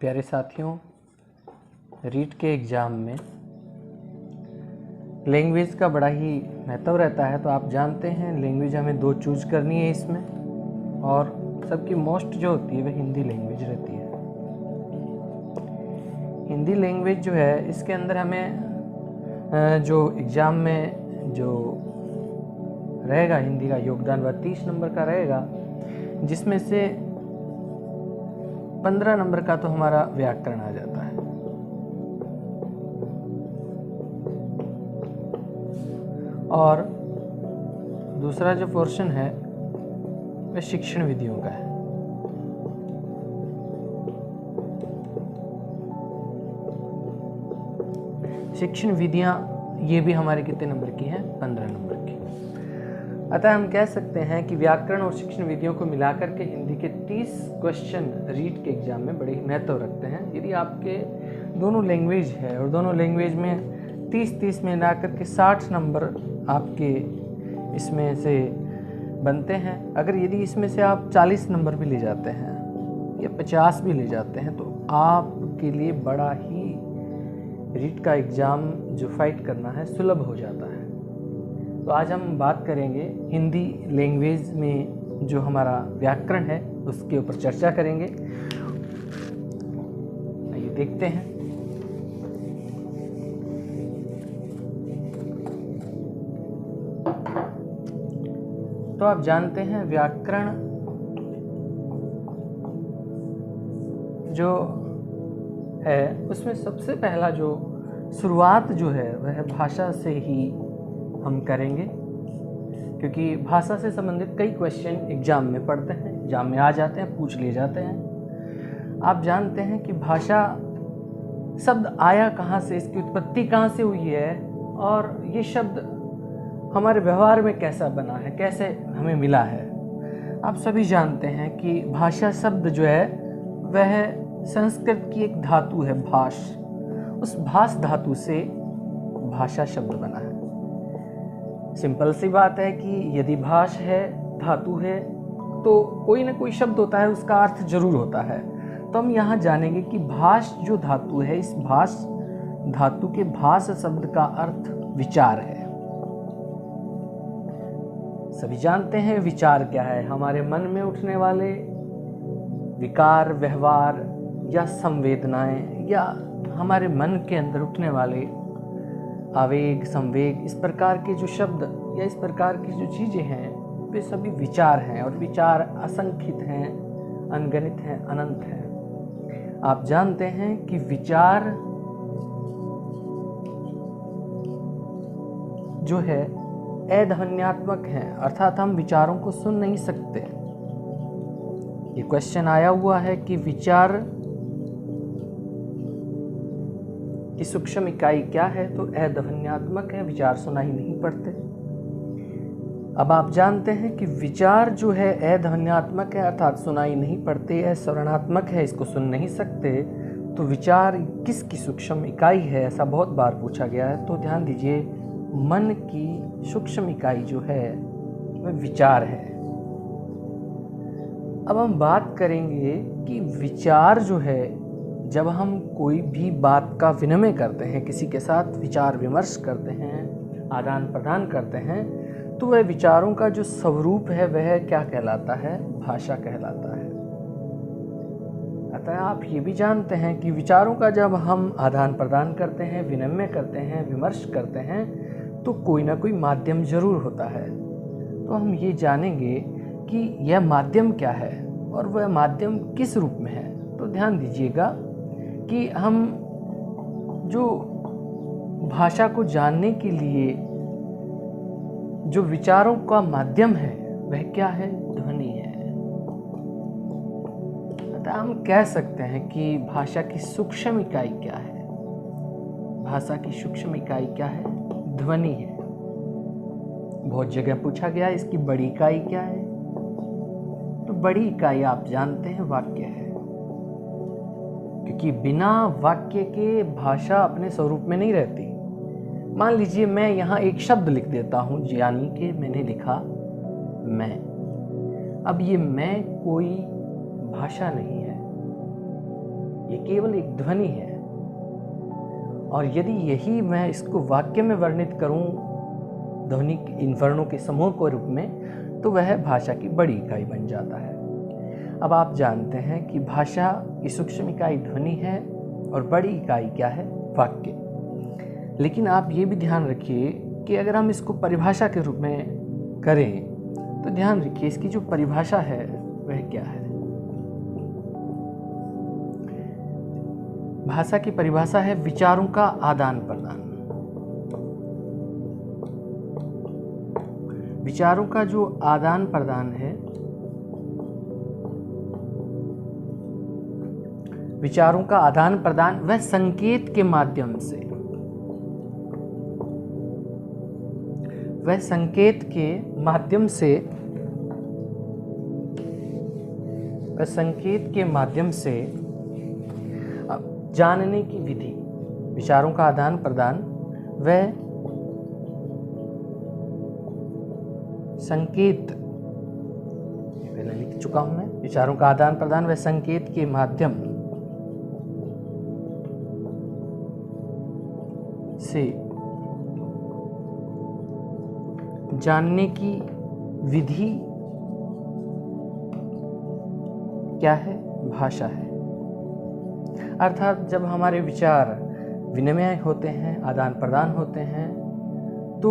प्यारे साथियों, रीट के एग्ज़ाम में लैंग्वेज का बड़ा ही महत्व रहता है। तो आप जानते हैं लैंग्वेज हमें दो चूज करनी है इसमें, और सबकी मोस्ट जो होती है वह हिंदी लैंग्वेज रहती है। हिंदी लैंग्वेज जो है इसके अंदर हमें जो एग्ज़ाम में जो रहेगा हिंदी का योगदान वह 30 नंबर का रहेगा, जिसमें से 15 नंबर का तो हमारा व्याकरण आ जाता है। और दूसरा जो पोर्शन है वह शिक्षण विधियों का है। शिक्षण विधियां ये भी हमारे कितने नंबर की हैं? 15 नंबर की। अतः हम कह सकते हैं कि व्याकरण और शिक्षण विधियों को मिलाकर के हिंदी के 30 क्वेश्चन रीट के एग्जाम में बड़े ही महत्व रखते हैं। यदि आपके दोनों लैंग्वेज है और दोनों लैंग्वेज में 30-30 में मिलाकर के 60 नंबर आपके इसमें से बनते हैं। अगर यदि इसमें से आप 40 नंबर भी ले जाते हैं या 50 भी ले जाते हैं तो आपके लिए बड़ा ही रीट का एग्ज़ाम जो फाइट करना है सुलभ हो जाता है। तो आज हम बात करेंगे हिंदी लैंग्वेज में जो हमारा व्याकरण है उसके ऊपर चर्चा करेंगे। आइए देखते हैं। तो आप जानते हैं व्याकरण जो है उसमें सबसे पहला जो शुरुआत जो है वह भाषा से ही हम करेंगे, क्योंकि भाषा से संबंधित कई क्वेश्चन एग्जाम में पढ़ते हैं, एग्जाम में आ जाते हैं, पूछ लिए जाते हैं। आप जानते हैं कि भाषा शब्द आया कहाँ से, इसकी उत्पत्ति कहाँ से हुई है, और ये शब्द हमारे व्यवहार में कैसा बना है, कैसे हमें मिला है। आप सभी जानते हैं कि भाषा शब्द जो है वह संस्कृत की एक धातु है भाष। उस भाष धातु से भाषा शब्द बना है। सिंपल सी बात है कि यदि भाष है, धातु है, तो कोई ना कोई शब्द होता है, उसका अर्थ जरूर होता है। तो हम यहाँ जानेंगे कि भाष जो धातु है, इस भाष धातु के भाष शब्द का अर्थ विचार है। सभी जानते हैं विचार क्या है? हमारे मन में उठने वाले विकार, व्यवहार या संवेदनाएं, या हमारे मन के अंदर उठने वाले आवेग, संवेग, इस प्रकार के जो शब्द या इस प्रकार की जो चीज़ें हैं वे सभी विचार हैं। और विचार असंख्यित हैं, अनगणित हैं, अनंत हैं। आप जानते हैं कि विचार जो है अध्वन्यात्मक हैं, अर्थात हम विचारों को सुन नहीं सकते। ये क्वेश्चन आया हुआ है कि विचार की सूक्ष्म इकाई क्या है? तो अध्वन्यात्मक है, विचार सुनाई नहीं पड़ते। अब आप जानते हैं कि विचार जो है अध्वन्यात्मक है, अर्थात सुनाई नहीं पड़ते, है श्रवणात्मक है, इसको सुन नहीं सकते। तो विचार किसकी सूक्ष्म इकाई है? ऐसा बहुत बार पूछा गया है। तो ध्यान दीजिए, मन की सूक्ष्म इकाई जो है वह विचार है। अब हम बात करेंगे कि विचार जो है, जब हम कोई भी बात का विनिमय करते हैं, किसी के साथ विचार विमर्श करते हैं, आदान प्रदान करते हैं, तो वह विचारों का जो स्वरूप है वह क्या कहलाता है? भाषा कहलाता है। अतः आप ये भी जानते हैं कि विचारों का जब हम आदान प्रदान करते हैं, विनिमय करते हैं, विमर्श करते हैं, तो कोई ना कोई माध्यम जरूर होता है। तो हम ये जानेंगे कि यह माध्यम क्या है और वह माध्यम किस रूप में है। तो ध्यान दीजिएगा कि हम जो भाषा को जानने के लिए जो विचारों का माध्यम है वह क्या है? ध्वनि है। अतः हम कह सकते हैं कि भाषा की सूक्ष्म इकाई क्या है? भाषा की सूक्ष्म इकाई क्या है? ध्वनि है। बहुत जगह पूछा गया इसकी बड़ी इकाई क्या है? तो बड़ी इकाई आप जानते हैं वाक्य है, क्योंकि बिना वाक्य के भाषा अपने स्वरूप में नहीं रहती। मान लीजिए मैं यहाँ एक शब्द लिख देता हूँ, यानी कि मैंने लिखा मैं। अब ये मैं कोई भाषा नहीं है, ये केवल एक ध्वनि है। और यदि यही मैं इसको वाक्य में वर्णित करूं ध्वनि इन वर्णों के समूह के रूप में, तो वह भाषा की बड़ी इकाई बन जाता है। अब आप जानते हैं कि भाषा की सूक्ष्म इकाई ध्वनि है और बड़ी इकाई क्या है? वाक्य। लेकिन आप ये भी ध्यान रखिए कि अगर हम इसको परिभाषा के रूप में करें तो ध्यान रखिए इसकी जो परिभाषा है वह क्या है। भाषा की परिभाषा है विचारों का आदान प्रदान। विचारों का जो आदान प्रदान है, विचारों का आदान प्रदान वह संकेत के माध्यम से, वह संकेत के माध्यम से, वह संकेत के माध्यम से जानने की विधि। विचारों का आदान प्रदान वह संकेत, पहले लिख चुका हूं मैं, विचारों का आदान प्रदान वह संकेत के माध्यम से जानने की विधि क्या है? भाषा है। अर्थात जब हमारे विचार विनिमय होते हैं, आदान प्रदान होते हैं, तो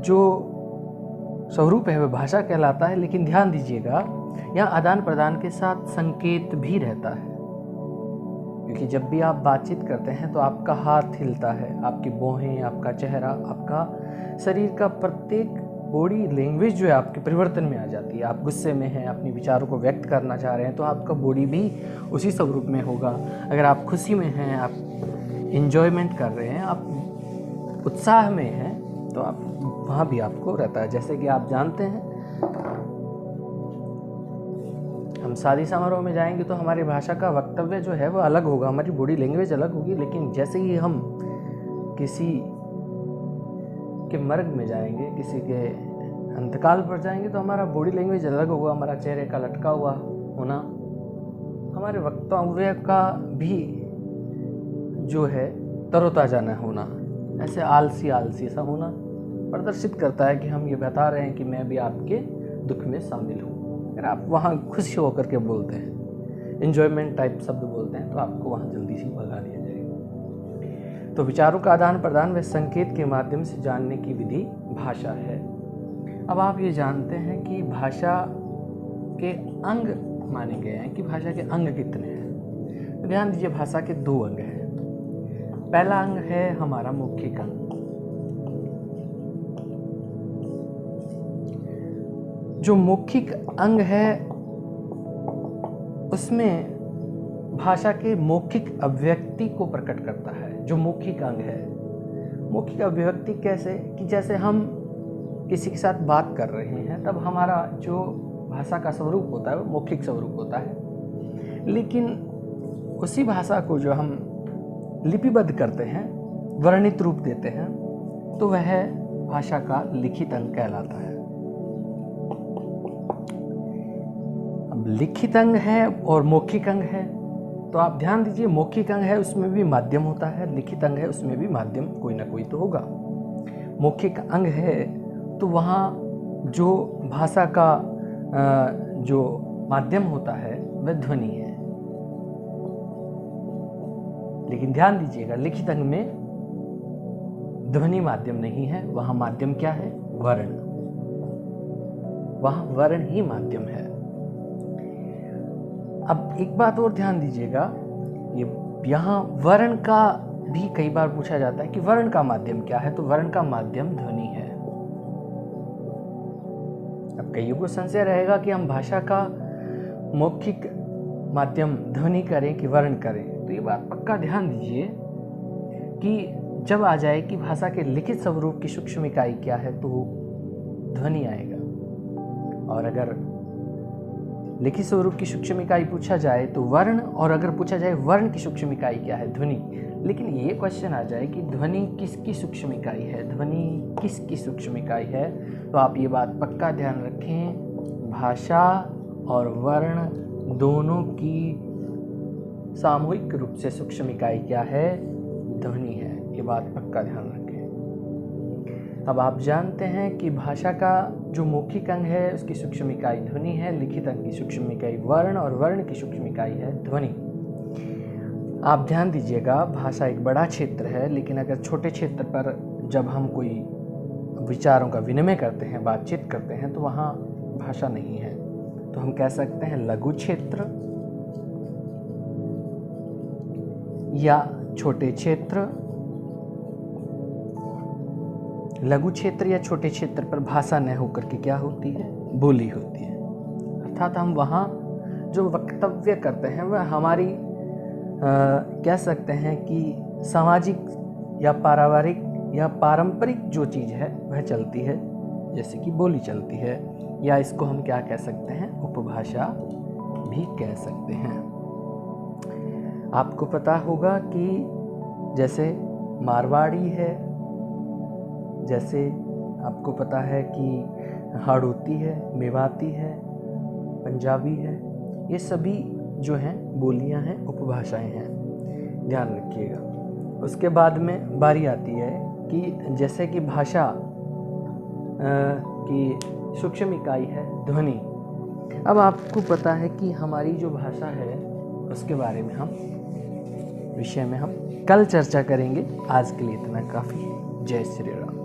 जो स्वरूप है वह भाषा कहलाता है। लेकिन ध्यान दीजिएगा यहाँ आदान प्रदान के साथ संकेत भी रहता है, क्योंकि जब भी आप बातचीत करते हैं तो आपका हाथ हिलता है, आपकी भौहें, आपका चेहरा, आपका शरीर का प्रत्येक बॉडी लैंग्वेज जो है आपके परिवर्तन में आ जाती है। आप गुस्से में हैं, अपने विचारों को व्यक्त करना चाह रहे हैं तो आपका बॉडी भी उसी स्वरूप में होगा। अगर आप खुशी में हैं, आप एंजॉयमेंट कर रहे हैं, आप उत्साह में हैं, तो आप वहाँ भी आपको रहता है। जैसे कि आप जानते हैं हम शादी समारोह में जाएंगे तो हमारी भाषा का वक्तव्य जो है वो अलग होगा, हमारी बॉडी लैंग्वेज अलग होगी। लेकिन जैसे ही हम किसी के मर्ग में जाएंगे, किसी के अंतकाल पर जाएंगे तो हमारा बॉडी लैंग्वेज अलग होगा, हमारा चेहरे का लटका हुआ होना, हमारे वक्तव्य का भी जो है तरोताजा न होना, ऐसे आलसी आलसी सा होना प्रदर्शित करता है कि हम ये बता रहे हैं कि मैं भी आपके दुख में शामिल हूँ। अगर आप वहाँ खुश होकर के बोलते हैं, एंजॉयमेंट टाइप शब्द बोलते हैं, तो आपको वहाँ जल्दी से भगा दिया जाएगा। तो विचारों का आदान प्रदान व संकेत के माध्यम से जानने की विधि भाषा है। अब आप ये जानते हैं कि भाषा के अंग माने गए हैं कि भाषा के अंग कितने हैं। तो ध्यान दीजिए, भाषा के 2 अंग हैं। पहला अंग है हमारा मौखिक अंग। जो मौखिक अंग है उसमें भाषा के मौखिक अभिव्यक्ति को प्रकट करता है। जो मौखिक अंग है, मौखिक अभिव्यक्ति कैसे कि जैसे हम किसी के साथ बात कर रहे हैं तब हमारा जो भाषा का स्वरूप होता है वो मौखिक स्वरूप होता है। लेकिन उसी भाषा को जो हम लिपिबद्ध करते हैं, वर्णित रूप देते हैं, तो वह भाषा का लिखित अंग कहलाता है। अब लिखित अंग है और मौखिक अंग है, तो आप ध्यान दीजिए, मौखिक अंग है उसमें भी माध्यम होता है, लिखित अंग है उसमें भी माध्यम कोई ना कोई तो होगा। मौखिक अंग है तो वहाँ जो भाषा का जो माध्यम होता है वह ध्वनि है। लेकिन ध्यान दीजिएगा, लिखित अंग में ध्वनि माध्यम नहीं है, वहाँ माध्यम क्या है? वर्ण। वहाँ वर्ण ही माध्यम है। अब एक बात और ध्यान दीजिएगा, ये यहाँ वर्ण का भी कई बार पूछा जाता है कि वर्ण का माध्यम क्या है, तो वर्ण का माध्यम ध्वनि है। अब कईयों को संशय रहेगा कि हम भाषा का मौखिक माध्यम ध्वनि करें कि वर्ण करें, तो ये बात पक्का ध्यान दीजिए कि जब आ जाए कि भाषा के लिखित स्वरूप की सूक्ष्म इकाई क्या है तो ध्वनि आएगा। और अगर लिखित स्वरूप की सूक्ष्म इकाई पूछा जाए तो वर्ण, और अगर पूछा जाए वर्ण की सूक्ष्म इकाई क्या है? ध्वनि। लेकिन ये क्वेश्चन आ जाए कि ध्वनि किसकी सूक्ष्म इकाई है, ध्वनि किसकी सूक्ष्म इकाई है, तो आप ये बात पक्का ध्यान रखें, भाषा और वर्ण दोनों की सामूहिक रूप से सूक्ष्म इकाई क्या है? ध्वनि है। ये बात पक्का ध्यान रखें। अब आप जानते हैं कि भाषा का जो मौखिक अंग है उसकी सूक्ष्म इकाई ध्वनि है, लिखित अंग की सूक्ष्म इकाई वर्ण और वर्ण की सूक्ष्म इकाई है ध्वनि। आप ध्यान दीजिएगा, भाषा एक बड़ा क्षेत्र है, लेकिन अगर छोटे क्षेत्र पर जब हम कोई विचारों का विनिमय करते हैं, बातचीत करते हैं, तो वहाँ भाषा नहीं है। तो हम कह सकते हैं लघु क्षेत्र या छोटे क्षेत्र। लघु क्षेत्र या छोटे क्षेत्र पर भाषा न होकर के क्या होती है? बोली होती है। अर्थात हम वहाँ जो वक्तव्य करते हैं वह हमारी कह सकते हैं कि सामाजिक या पारिवारिक या पारंपरिक जो चीज़ है वह चलती है, जैसे कि बोली चलती है, या इसको हम क्या कह सकते हैं? उपभाषा भी कह सकते हैं। आपको पता होगा कि जैसे मारवाड़ी है, जैसे आपको पता है कि हाड़ौती है, मेवाती है, पंजाबी है, ये सभी जो हैं बोलियां हैं, उपभाषाएं हैं। ध्यान रखिएगा। उसके बाद में बारी आती है कि जैसे कि भाषा की सूक्ष्म इकाई है ध्वनि। अब आपको पता है कि हमारी जो भाषा है उसके बारे में विषय में हम कल चर्चा करेंगे। आज के लिए इतना काफ़ी। जय श्री राम।